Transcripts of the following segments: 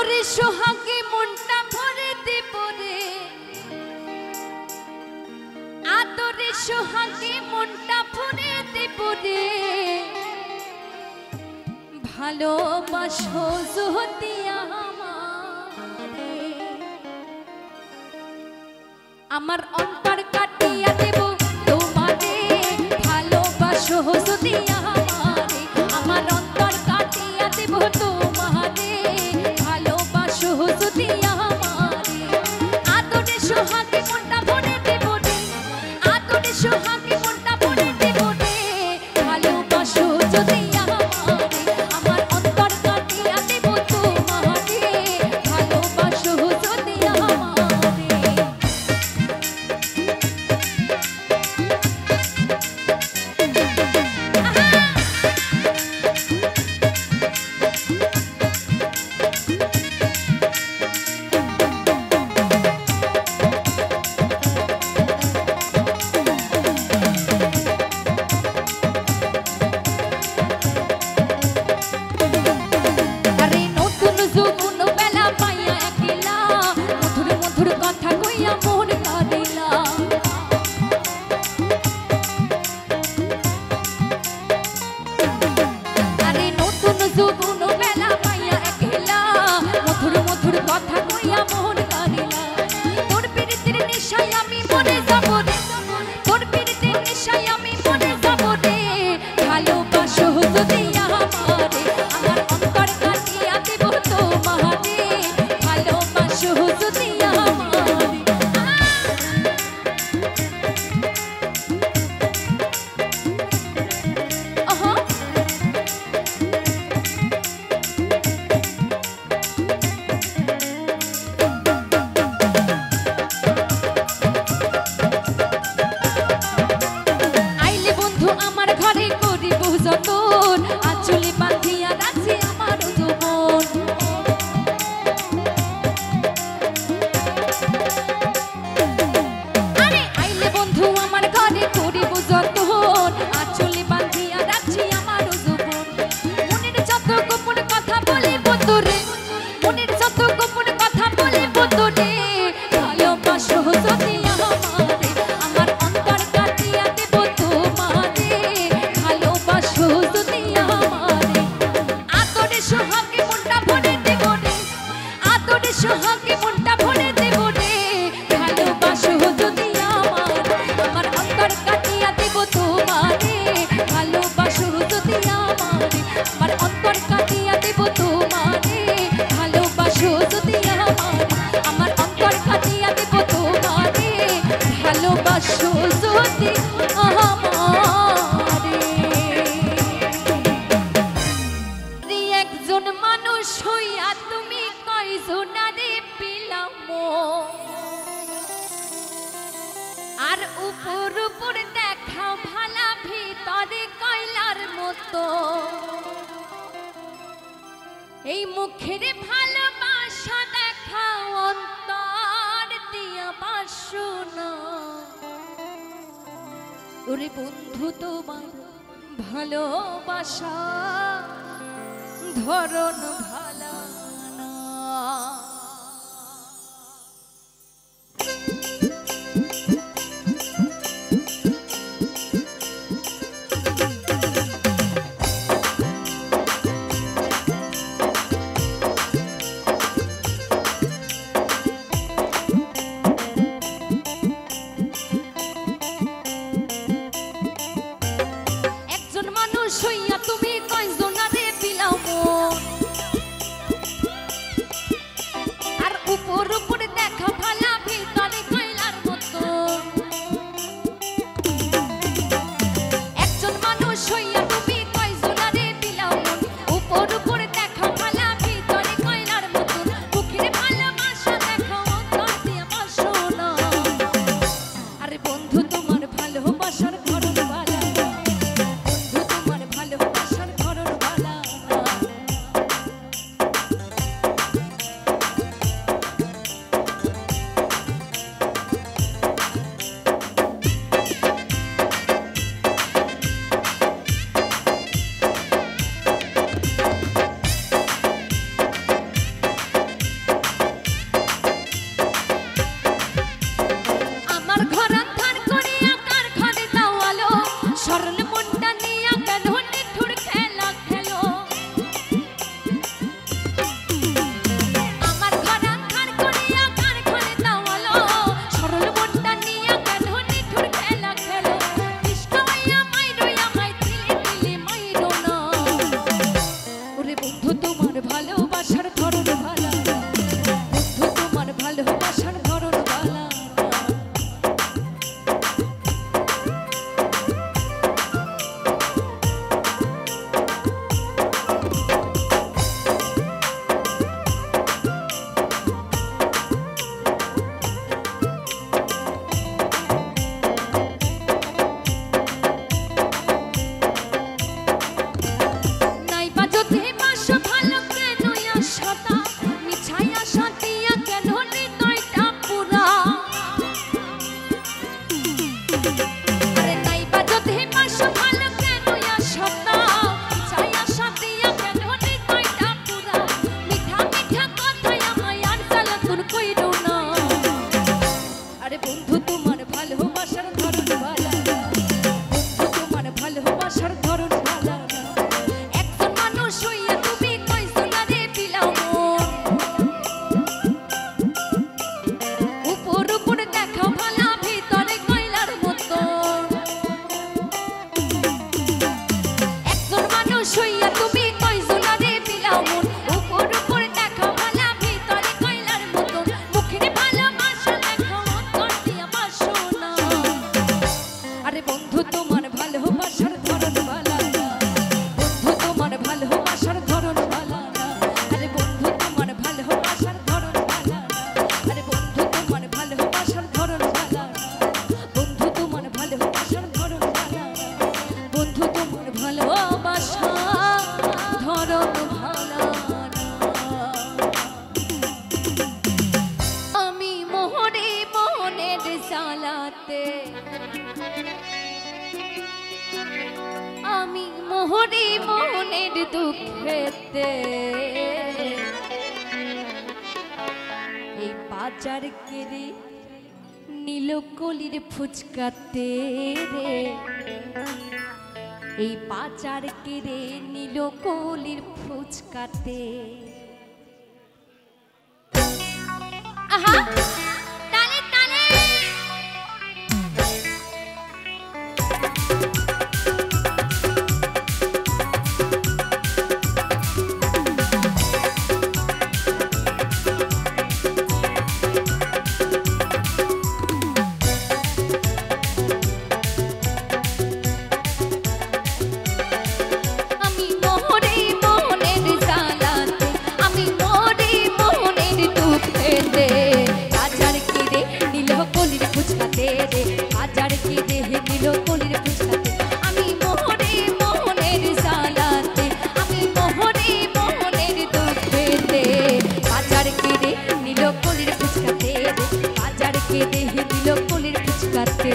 আদরে সোহাগে মনটা ভরে দেব রে, আদরে সোহাগে মনটা ভরে দেব রে, ভালোবাসো যদি আমারে, আমার অন্তর কাটিয়া দেব তোমারে, ভালোবাসো যদি আমারে, আমার অন্তর কাটিয়া দেব তোমারে, ভালোবাসো যদি আমারে, আদরে সোহাগে মনটা ভরে দেব রে, আদরে সোহাগে মনটা ভরে দেব রে, ভালোবাসো যদি এই মুখের ভালোবাসা দেখা অন্তর দিয়া বাসনা, ওরে বন্ধু তোমার ভালোবাসা ধরন ভালা না। ছায়া সাথিয়া কেন হৃদয়টা পুরা আরে নাইবা যদি পাশো ভালো কেন আসতা ছায়া সাথিয়া কেন হৃদয়টা পুরা মিঠা মিঠা কথায় আমায় আর জ্বালাতন কইরো না আরে বন্ধু তোমার ভালোবাসার ধরন ভালো না বন্ধু তোমার ভালোবাসার ধরন ভালো না একজন মানুষ হইয়া তুমি কইছো না রে দিলাম উপর উপর দেখা ভালা ভিতরে কইলার মতো একজন মানুষ হইয়া তুমি কইছো না রে দিলাম উপর উপর দেখা ভালা ভিতরে কইলার মতো মুখের ভালোবাসা দেখা অন্তর দিয়া বাসো না আরে বন্ধু তোমার ভালোবাসার ধরন ভালো না বন্ধু তোমার ভালোবাসার ধরন ভালো না আরে বন্ধু তোমার ভালোবাসার ধরন ভালো না আরে বন্ধু তোমার ভালোবাসার ধরন ভালো না বন্ধু তোমার ভালোবাসার ধরন ভালো না বন্ধু তোমার ভালোবাসা ধরন ভালো না আমি মোহরে মোহনের জ্বালাতে আমি মোহরে মোহনের দুঃখেতে এই বাজার কেড়ে নীল কলির ফুচকাতে রে এই বাজার কেড়ে নীল কলির ফুচকাতে আহা তালে তালে আমি মোহরে মোহনের জ্বালাতে আমি মোহরে মোহনের দুঃখেতে বাজার কেড়ে নীল কলির ফুচকাতে রে বাজার কেড়ে নীল কলির ফুচকাতে আমি মোহরে মোহনের জ্বালাতে আমি মোহরে মোহনের দুঃখেতে বাজার কেড়ে নীল কলির ফুচকাতে রে বাজার কেড়ে নীল কলির ফুচকাতে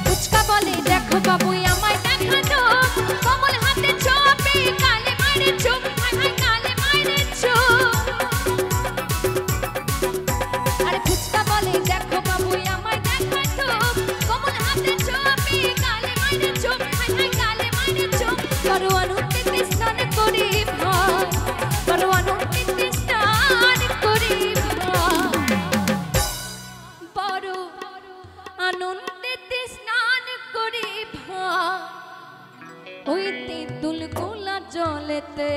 ফুচকা বলে দেখো বাবু আমায় দেখা তো কমল হাতে চোপে কালে মারে চোখ হায় হায় কালে মারে চোখ আরে ফুচকা বলে দেখো বাবু আমায় দেখা তো কমল হাতে চোপে কালে মারে চোখ হায় হায় কালে মারে চোখ করো আনন্দে স্নান করি ভাই করো আনন্দে স্নান করি ভাই বড় আনন্দেতে স্নান করি ভাই ওই তেঁতুল গোলা জলেতে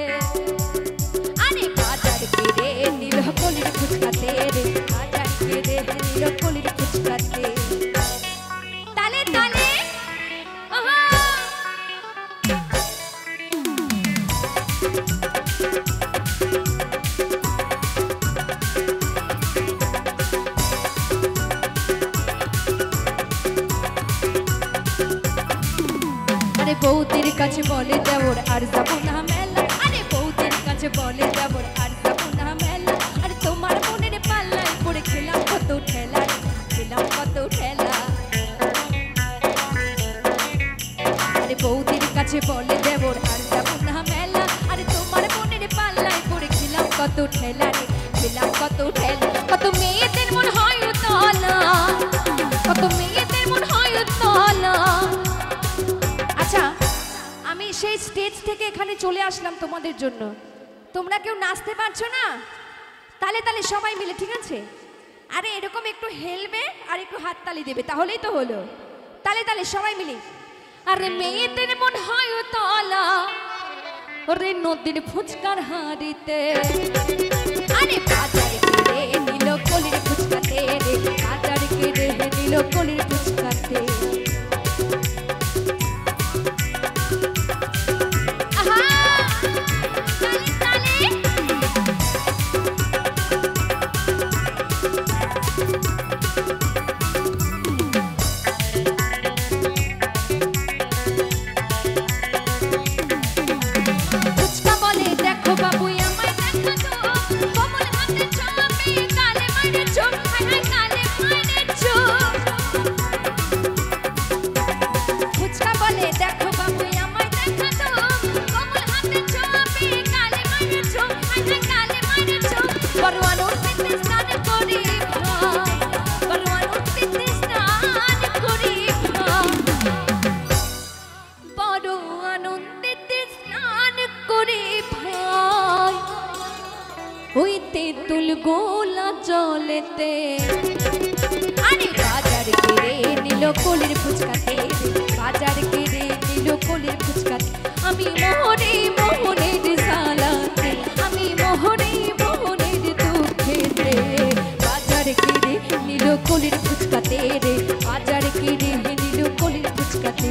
আরে বাজার কেড়ে নীল কলির ফুচকাতে রে বাজার কেড়ে নীল কলির ফুচকাতে তালে তালে আহা আরে বৌদির কাছে বলে দেবর আর যাবো না মেলা আরে বৌদির কাছে বলে দেবর আর যাবো না মেলা আরে তোমার মনের পাল্লায় পড়ে খেলাম কত ঠেলা খেলাম কত ঠেলা আরে বৌদির কাছে বলে দেবর আর যাবো না মেলা আরে তোমার মনের পাল্লায় পড়ে খেলাম কত ঠেলা রে খেলাম কত ঠেলা কত মেয়েদের মন হয় উতলা কত মেয়েদের মন হয় উতলা আচ্ছা আমি সেই স্টেজ থেকে এখানে চলে আসলাম তোমাদের জন্য তোমরা কেউ নাচতে পারছো না তালে তালে সবাই মিলে ঠিক আছে আরে এরকম একটু হেলবে আর একটু হাততালি দেবে তাহলেই তো হলো তালে তালে সবাই মিলে আরে মেয়েদের মন হয় উতলা ওরে নদীর ফুচকার হাড়িতে আরে বাজার কেড়ে নীল কলির ফুচকাতে রে বাজার কেড়ে নীল কলির ফুচকাতে আহা ফুল গোলা জলেতে আরে বাজার কেড়ে নিল কলির ফুচকাতে বাজার কেড়ে নিল কলির ফুচকাতে আমি মোহনে মোহনের জ্বালাতে আমি মোহনে মোহনের দুঃখেতে বাজার কেড়ে নিল কলির ফুচকাতে রে বাজার কেড়ে নিল কলির ফুচকাতে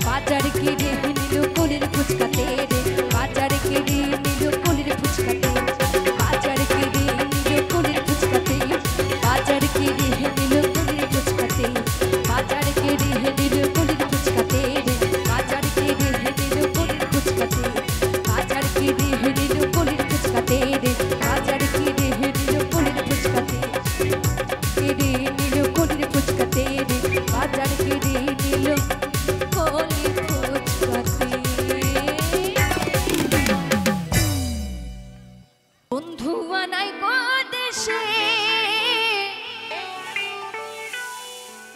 বাজার কেড়ে নিল কলির ফুচকাতে রে বাজার কেড়ে নিল কলির ফুচকাতে বাজার কেড়ে নিল কলির ফুচকাতে বাজার কেড়ে নিল কলির ফুচকাতে বাজার কেড়ে নিল কলির ফুচকাতে রে বাজার কেড়ে নিল কলির ফুচকাতে বাজার কেড়ে নিল কলির ফুচকাতে রে বাজার কেড়ে নিল কলির ফুচকাতে কেড়ে নিল কলির ফুচকাতে রে বাজার কেড়ে নিল কলির ফুচকাতে বন্ধু আনাই গো দেশে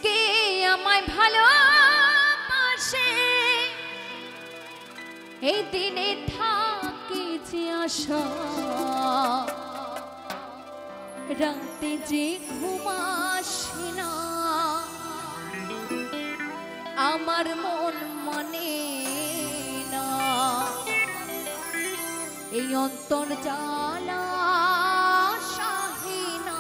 কে আমায় ভালোবাসে এই দিনে থাকে যে আশা রাতে যে ঘুম আসে না আমার মন মানে না এই অন্তর জ্বালা সহে না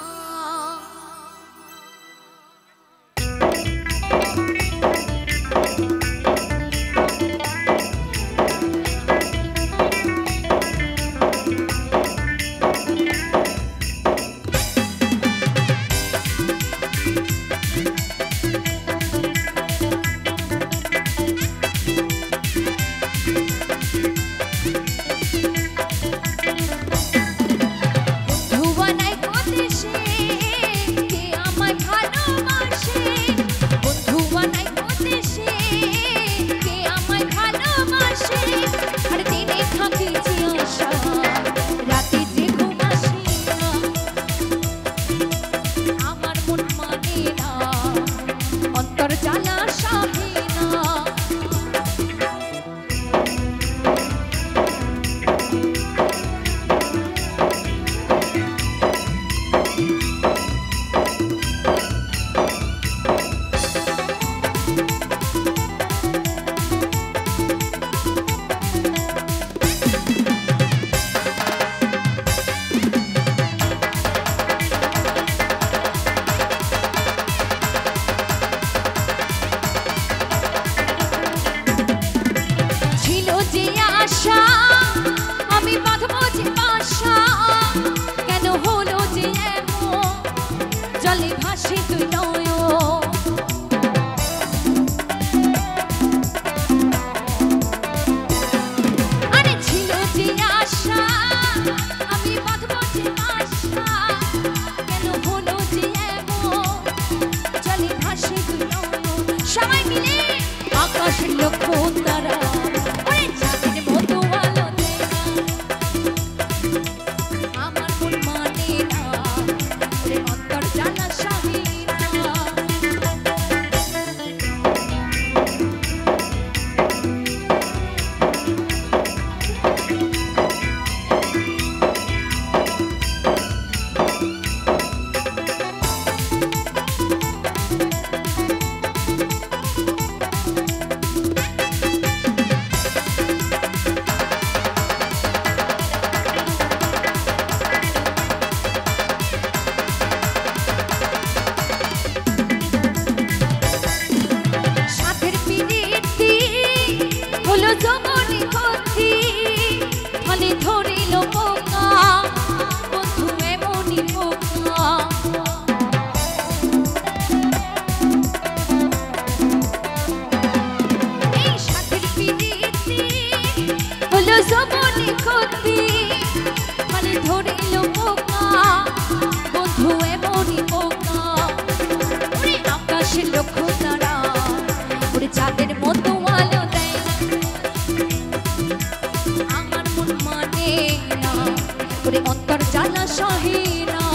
অন্তর জ্বালা সহে না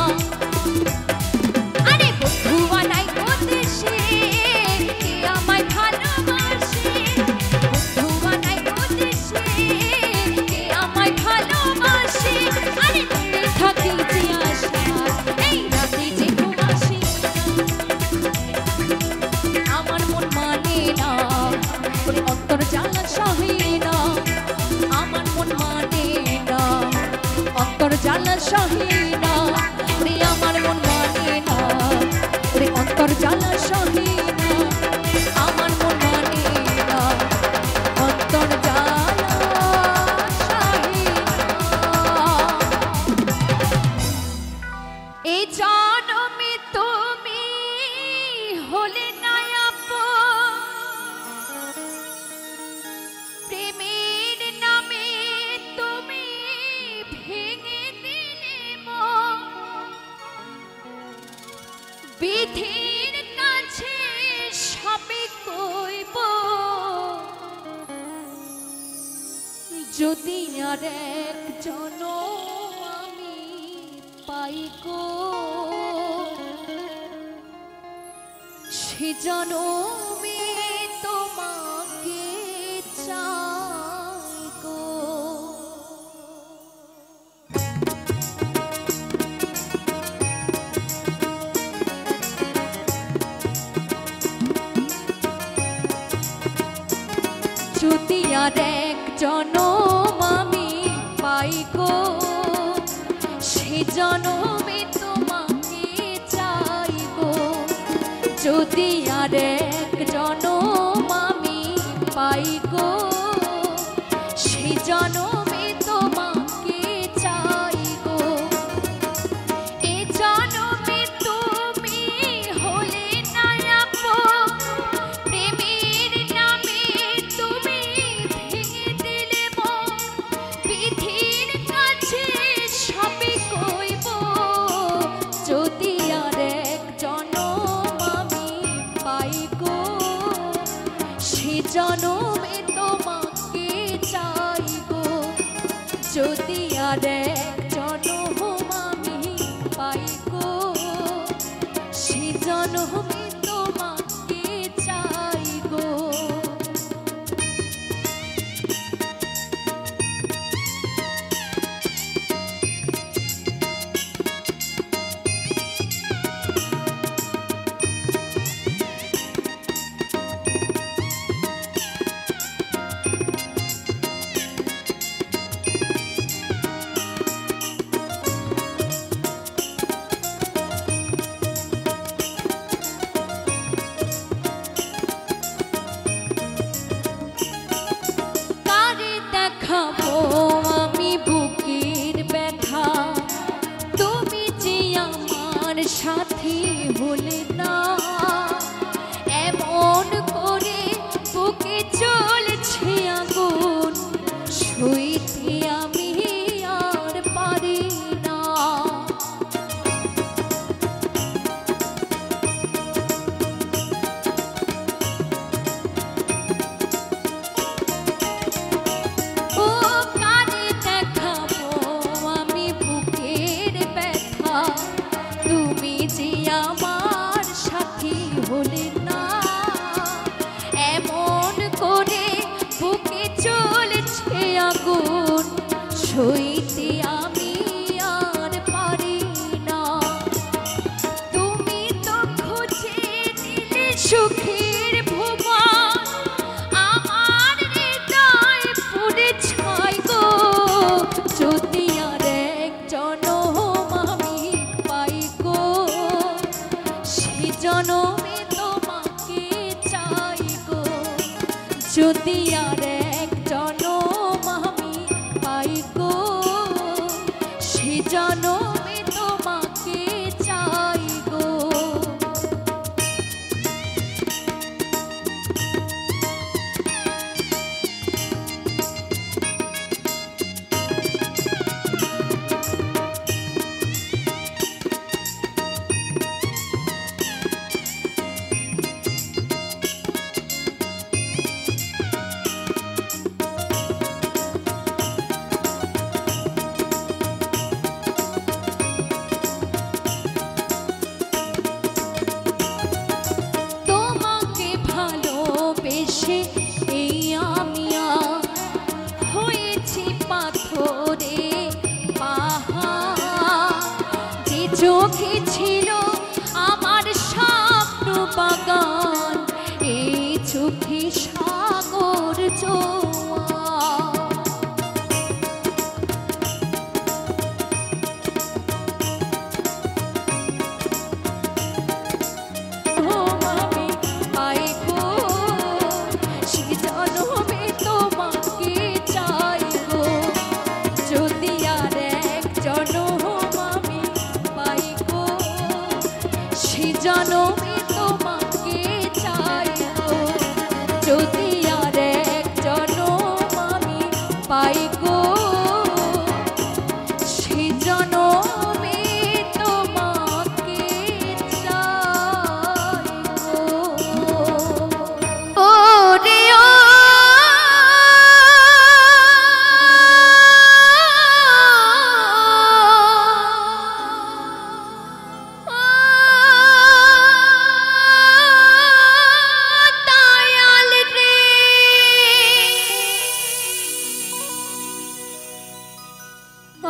আরে বন্ধু আনাই গো দেশে কে আমায় ভালোবাসে বন্ধু আনাই গো দেশে কে আমায় ভালোবাসে আরে থাকি যে আশা সহিনা রে আমার মন মানে না রে অন্তর জ্বালা সহিনা আমার মন মানে না অন্তর জ্বালা সহিনা এই জনমে তুমি হলে না আপন প্রেমের নামে তুমি ভেঙে দিলে মন বিধির কাছে সবে কইব যদি আর একজন আমি পাই গো সে জনমে তোমাকে চাই গো যদি আর একজন আমি পাই গো সে জনমে তোমাকে চাই গো যদি আর একজন আমি পাই গো সে জনমে তোমাকে চাই গো এ জনমে তুমি হলে না আপন প্রেমের নামে তুমি ভেঙে দিলে মন বিধির কাছে সবে কইব যদি আর একজন আমি পাই গো সে জনমে তোমাকে চাই গো যদি আর একজন আমি পাই গো সে জনমে তোমাকে চাই গো কারে দেখাবো আমি বুকের ব্যথা তুমি যে আমার সাথী হলে না এমন করে বুকে চলছে আগুন সইতে আমি আর পারি না ও কারে দেখাবো আমি বুকের ব্যথা তুমি যে আমার সাথী হলে না এমন করে বুকে চলছে আগুন সইতে আমি আর পারি না তুমি তো খুঁজে দিলে সুখের ভুবন আমার হৃদয় পুড়ে ছাই গো যদি আর একজন আমি পাই গো সে জনমে তোমাকে চাই গো যদি আর একজন আমি পাই গো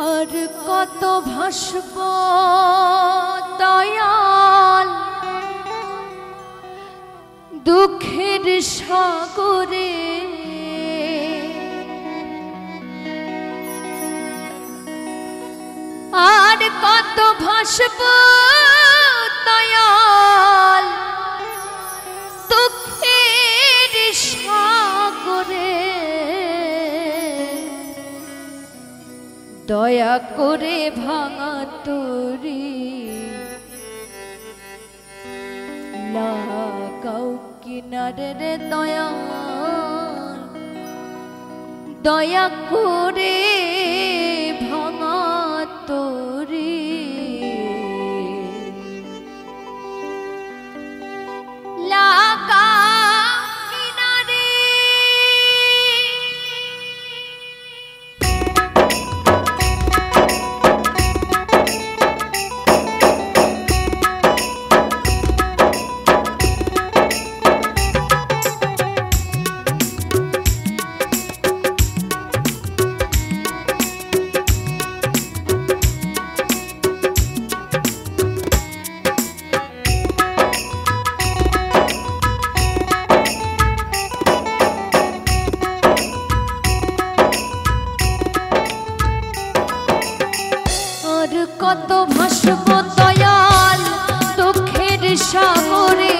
আর কত ভাসব দয়াল দুঃখের সাগরে, আর কত ভাসব দয়াল দুঃখের সাগরে। দয়া করে ভাঙা তরি লাগাও কিনারে রে দয়াল, দয়া করে ভাঙা তরি লাগা কিনারে। কত ভাসব দয়াল দুঃখের সাগরে,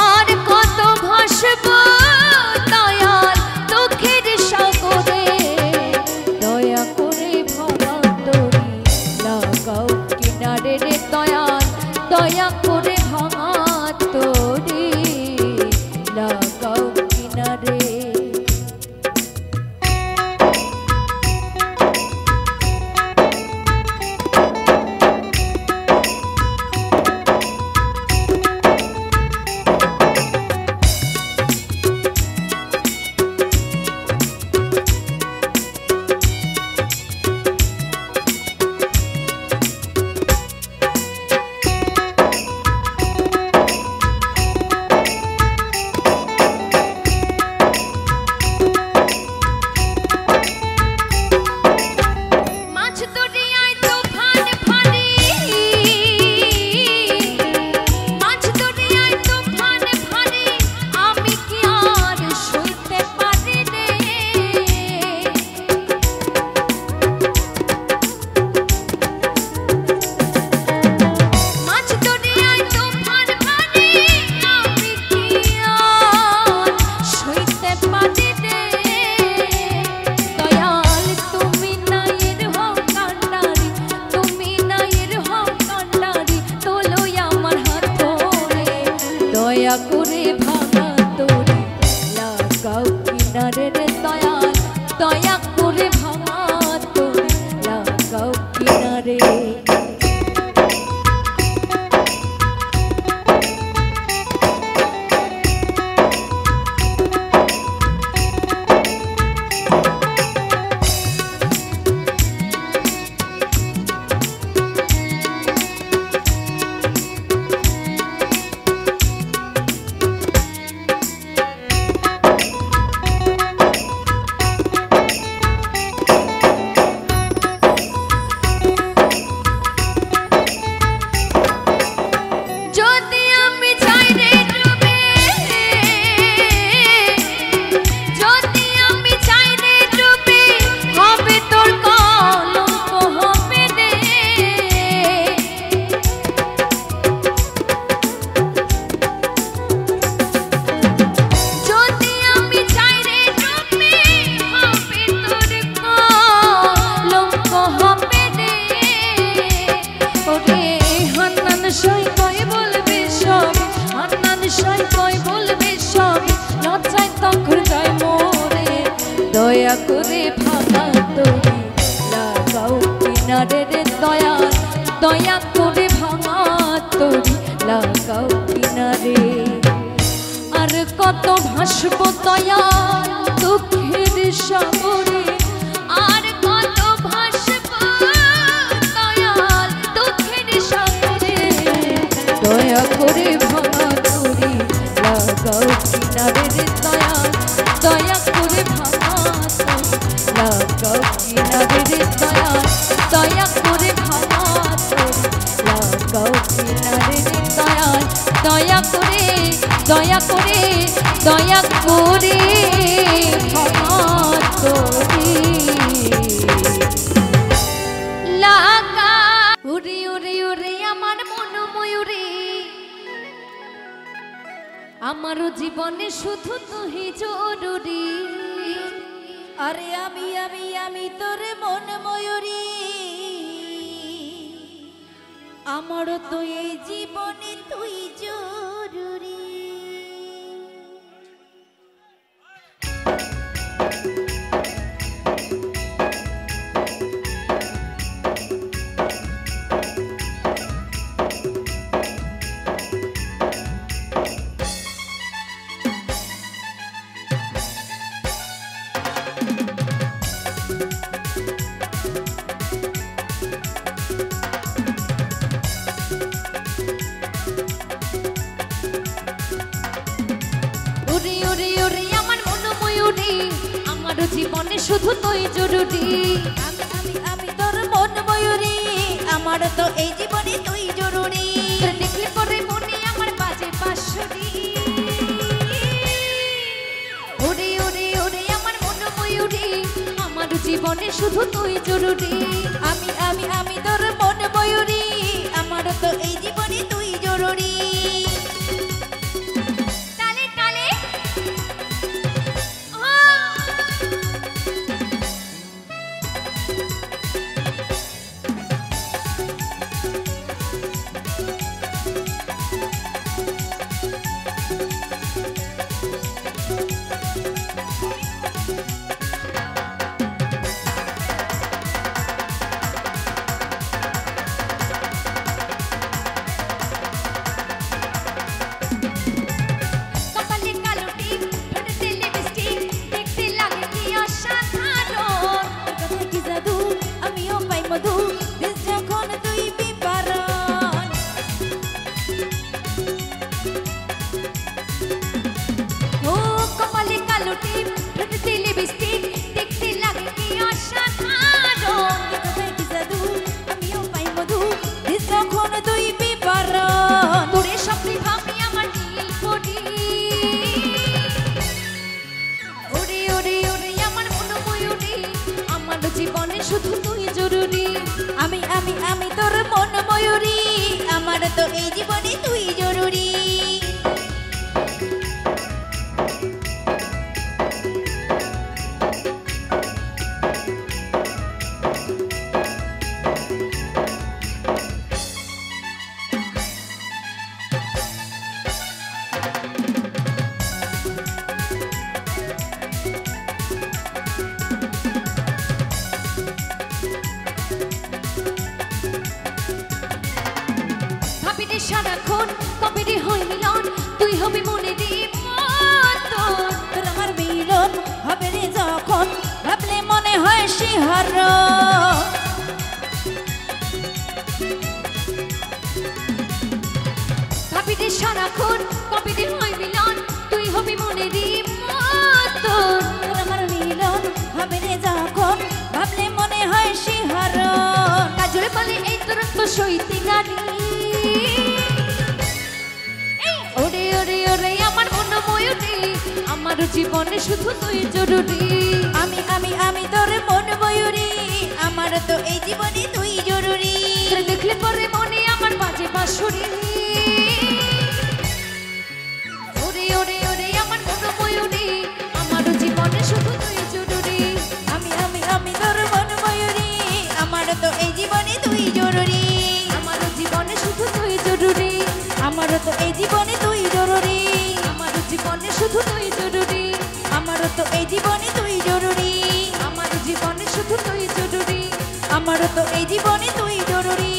আর কত ভাসব দয়াল দুঃখের সাগরে। দয়া করে ভাঙা তরি লাগাও কিনারে রে দয়াল, দয়া করে ভাঙা তরি লাগাও কিনারে। দয়া করে ভাঙা তরি লাগাও কিনারে রে দয়াল, দয়া করে ভাঙা তরি লাগাও কিনারে। দয়া করে ভাঙা তরি লাগাও কিনারে রে দয়াল, দয়া করে ভাঙা তরি লাগাও কিনারে। আর কত ভাসব দয়াল দুঃখের সাগরে, আর কত ভাসব দয়াল দুঃখের সাগরে। দয়া করে ভাঙা তরি লাগাও কিনারে রে দয়াল, দয়া করে ভাঙা তরি লাগাও কিনারে রে দয়াল। দয়া করে ক্ষমা করে লাগা। উড়ে উড়ে উড়ে আমার মন ময়ূরী, আমারও জীবনে শুধু তুই জরুরি। আরে আমি আমি আমি তোর মন ময়ূরী, আমারও তো এই জীবনে তুই জরুরি। জীবনে শুধু তুই জরুরি। আমি আমি আমি তোর মন ময়ূরী, আমার তো এই জীবনে তুই জরুরি। দেখলে পরে মনে আমার বাজে বাঁশরি। ওরে ওরে ওরে আমার মন ময়ূরী, আমার জীবনে শুধু তুই জরুরি। আমি আমি আমি তোর মন ময়ূরী, আমার তো এই জীবনে তুই জরুরি। জীবনে শুধু তুই জরুরি। আমি আমি আমি তোর মন ময়ূরী, আমার তো এই জীবনে তুই জরুরি। সারাক্ষণ কবে হই মিলন, তুই হবি মনে তোর আমার মিলন হবে রে যখন, ভাবলে মনে হয় শিহরণ। ভাবি রে সারাক্ষণ কবে হই মিলন, তুই হবি মনে তোর আমার মিলন হবে রে যখন, ভাবলে মনে হয় শিহরণ। কাজরে বলে এই তোর তো সইতে গানি। ওরে ওরে ওরে আমার মন ময়ূরী, আমার জীবনে শুধু তুই জরুরি। আমি আমি আমি তোর মন ময়ূরী, আমার তো এই জীবনে তুই জরুরি। দেখলে পরে মনে আমার বাজে বাঁশরি। ওরে ওরে ওরে আমার মন ময়ূরী, আমার জীবনে শুধু তুই জরুরি। আমি আমি আমি তোর মন ময়ূরী, আমার তো এই জীবনে তুই জরুরি। আমার জীবনে শুধু তুই জরুরি। আমার তো এই জীবনে তুই জরুরি। আমার জীবনে শুধু তুই জরুরি। আমার তো এই জীবনে তুই জরুরি। আমার জীবনে শুধু তুই জরুরি। আমার তো এই জীবনে তুই জরুরি।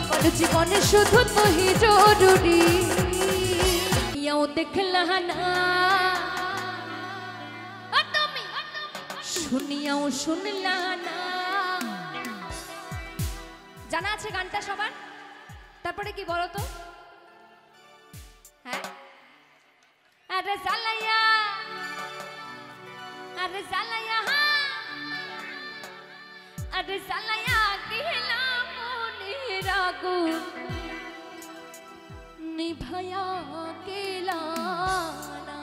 আমার জীবনে শুধু তুই জরুরি। ইয়াও দেখলা না তুমি, শুনিয়াও শুনলা না। জানা আছে গানটা সবার? তারপরে কি বলো তো? হ্যাঁ, আরে জালাইয়া, আরে জালাইয়া, আরে জালাইয়া গেলাম মনের আগুন নিভায়া কেলা না।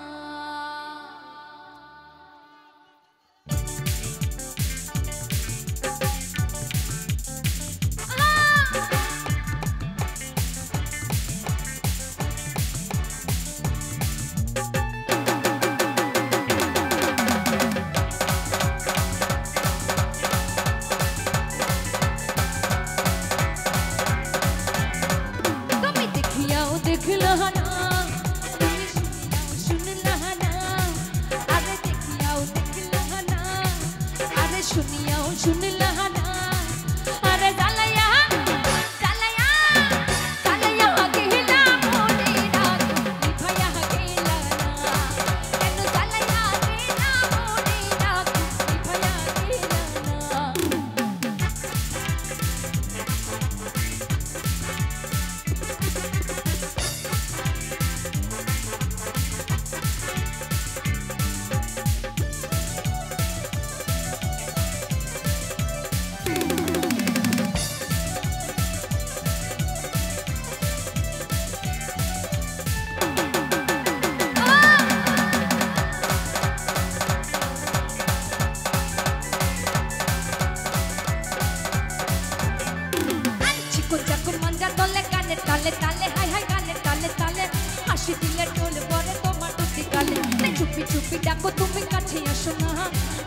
তালে তালে হাই হাই গানে তালে তালে হাসি দিলে টোল পরে তোমার দুটি গালে চুপি চুপি ডাকো তুমি কাছে আসো না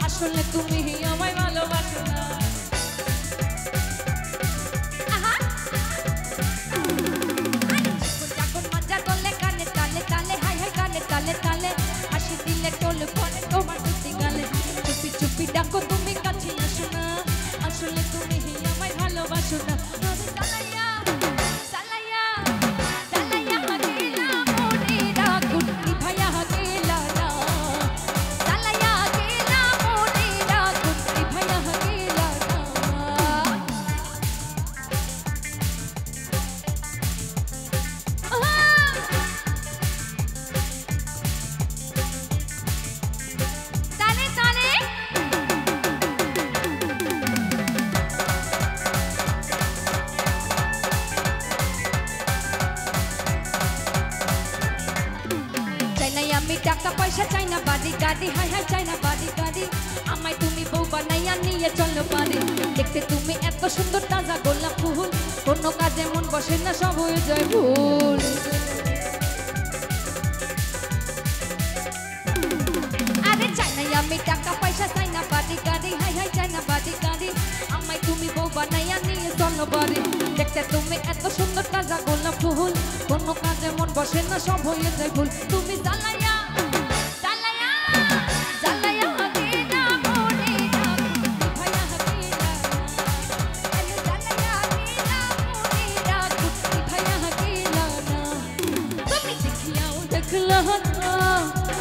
আসলে তুমি আমায় ভালোবাসো না ডাকো মজা দলে গানে তালে তালে হাই হাই গানে তালে তালে হাসি দিলে টোল পরে তোমার দুটি গালে চুপি চুপি ডাকো তুমি কাছে আসো না আসলে তুমি আমায় ভালোবাসো না আমি টাকা পয়সা চাই না বাড়ি গাড়ি হাই হাই চাই না বাড়ি গাড়ি আমায় তুমি বউ বানাইয়া নিয়ে চলো পারে দেখতে তুমি এত সুন্দর তাজা গোলাপ ফুল কোনো কাজে মন বসে না সব হয়ে যায় ভুল আরে চাই না আমি টাকা পয়সা চাই না বাড়ি গাড়ি হাই হাই চাই না বাড়ি গাড়ি আমায় তুমি বউ বানাইয়া নিয়ে চলো পারে দেখতে তুমি এত সুন্দর তাজা গোলাপ ফুল কোনো কাজে মন বসে না সব হয়ে যায় ভুল তুমি জ্বালাইয়া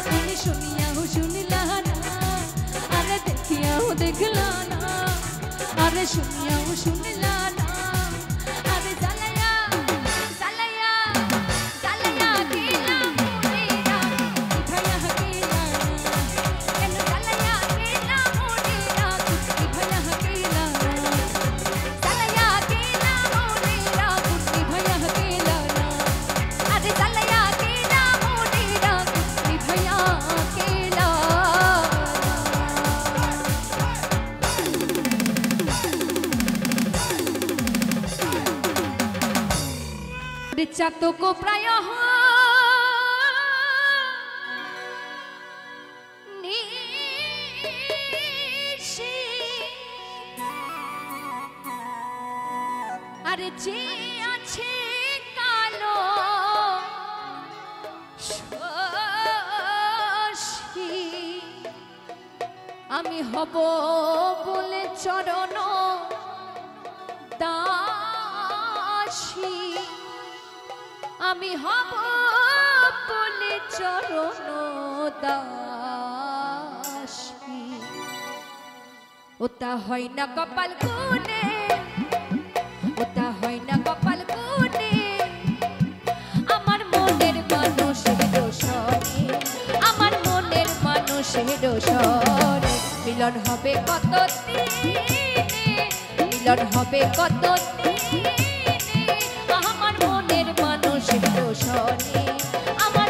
তুমি শুনিয়াও শুনিলা না আরে দেখিয়াও দেখলা না আরে শুনিয়াও শুনিলা না আরে জ্বালাইয়া জ্বালাইয়া জ্বালাইয়া গেলা মনে রাখি ভাইয়া গেলা কেন জ্বালাইয়া গেলা মনে রাখি ভাইয়া গেলা জ্বালাইয়া গেলা মনে রাখি ভাইয়া গেলা আরে জ্বালাইয়া চাতকো প্রায় আরে যে আছে কালো আমি হব বলে চরণ দাসী আমি হব বলে চরণ দাসী ওটা হয় না কপাল গুনে ওটা হয় না কপাল গুনে আমার মনের মানুষের দোষরে আমার মনের মানুষের দোষরে মিলন হবে কত দিনে মিলন হবে কত দিনে আমার মনের মানুষের দোষরে আমার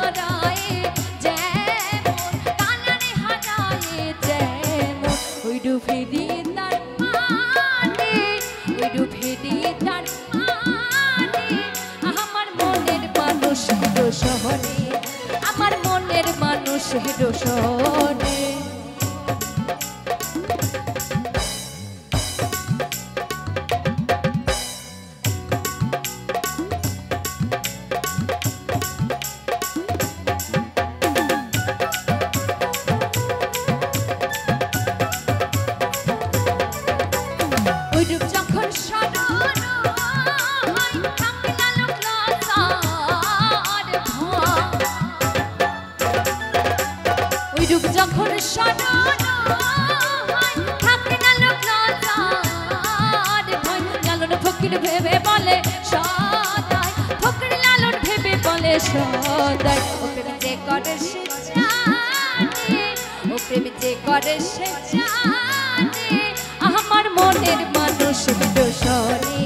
হারায় যেমন, কানারে হারায় যেমন, ওই ডুবেরি তার মানে, ওই ডুবেরি তার মানে, আমার মনের মানুষ হেরো শহরে, আমার মনের মানুষ হেরো শহরে। যখন স্মরণ হয় থাকে না লোক লাজার ভয়, লালন ফকির ভেবে বলে সদাই, ফকির লালন ভেবে বলে সদাই, ও প্রেম যে করে সে জানে, ও প্রেম যে করে সে জানে, আমার মনের মানুষ হেরো শহরে,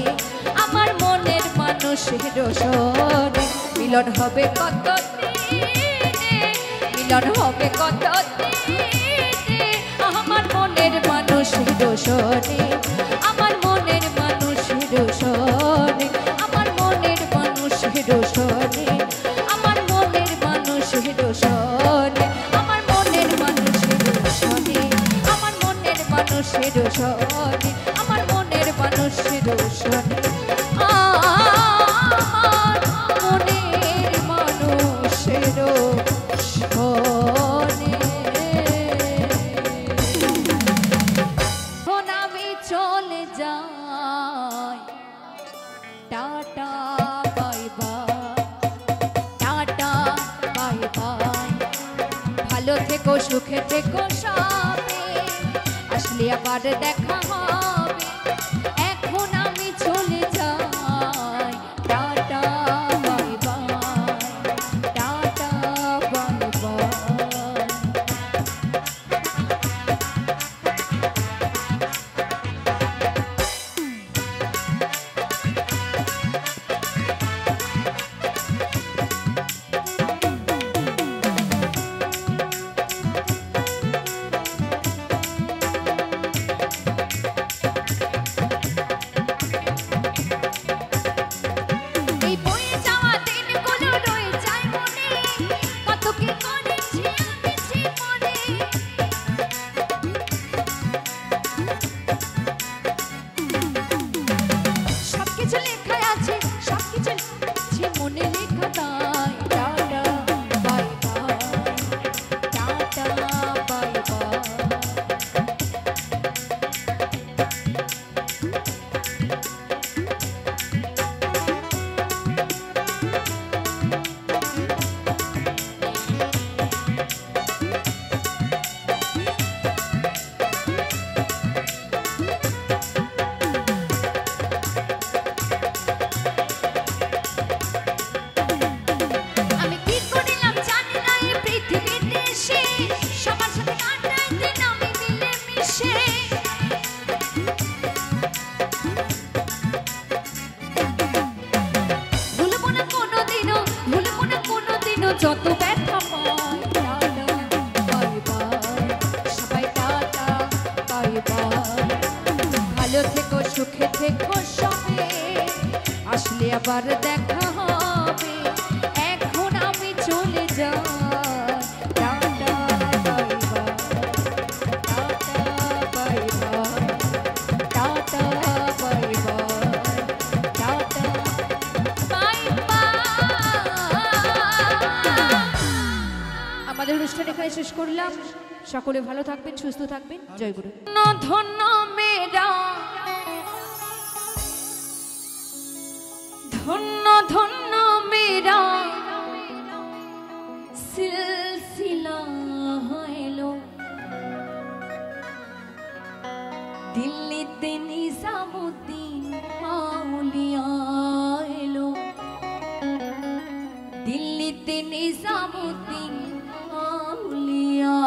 আমার মনের মানুষ হেরো শহরে। মিলন হবে কত মিলন হবে কত দিনে, আমার মনের মানুষ হেরো শহরে, আমার মনের মানুষ হেরো শহরে, আমার মনের মানুষ হেরো শহরে, আমার মনের মানুষ হেরো শহরে, আমার মনের মানুষ হেরো শহরে, আমার মনের মানুষ হেরো শহরে, আমার মনের মানুষ হেরো শহরে, আমার মনের মানুষ হেরো শহরে। এখন আমি চলে যাই, tata bye bye, tata bye bye, ভালো থেকো সুখে থেকো সবে, আসলে আবার দেখা হবে, এখন আমি চলে যাই, tata bye bye, tata bye bye. এই বয়ে যাওয়া দিনগুলো রয়ে যায় মনে, কত কি করেছি আমি জীবনে, সবকিছু লেখা আছে, সবকিছু আছে মনে লেখা তাই, tata bye bye, tata bye bye. আমি কি করিলাম জানি না এই পৃথিবীতে এসে, সবার সাথে কাটাই দিন আমি মিলে মিশে, ভুলবো না কোনোদিনও, ভুলবো না কোনোদিনও যত ব্যথা পাই, টাটা বাই বাই, সবাই টাটা বাই বাই, ভালো থেকো সুখে থেকো সবে, আসলে আবার দেখা হবে, এখন আমি চলে যাই, tata bye bye, tata bye bye, tata bye bye, tata bye bye. আমাদের অনুষ্ঠান এখানে শেষ করলাম, সকলে ভালো থাকবেন, সুস্থ থাকবেন, জয় গুরু। ধন্য মেরা, ধন্য ধন্য মেরা সিলসিলা এলো, দিল্লিতে নিজামুদ্দিন আউলিয়া এলো, দিল্লিতে নিজামুদ্দিন আউলিয়া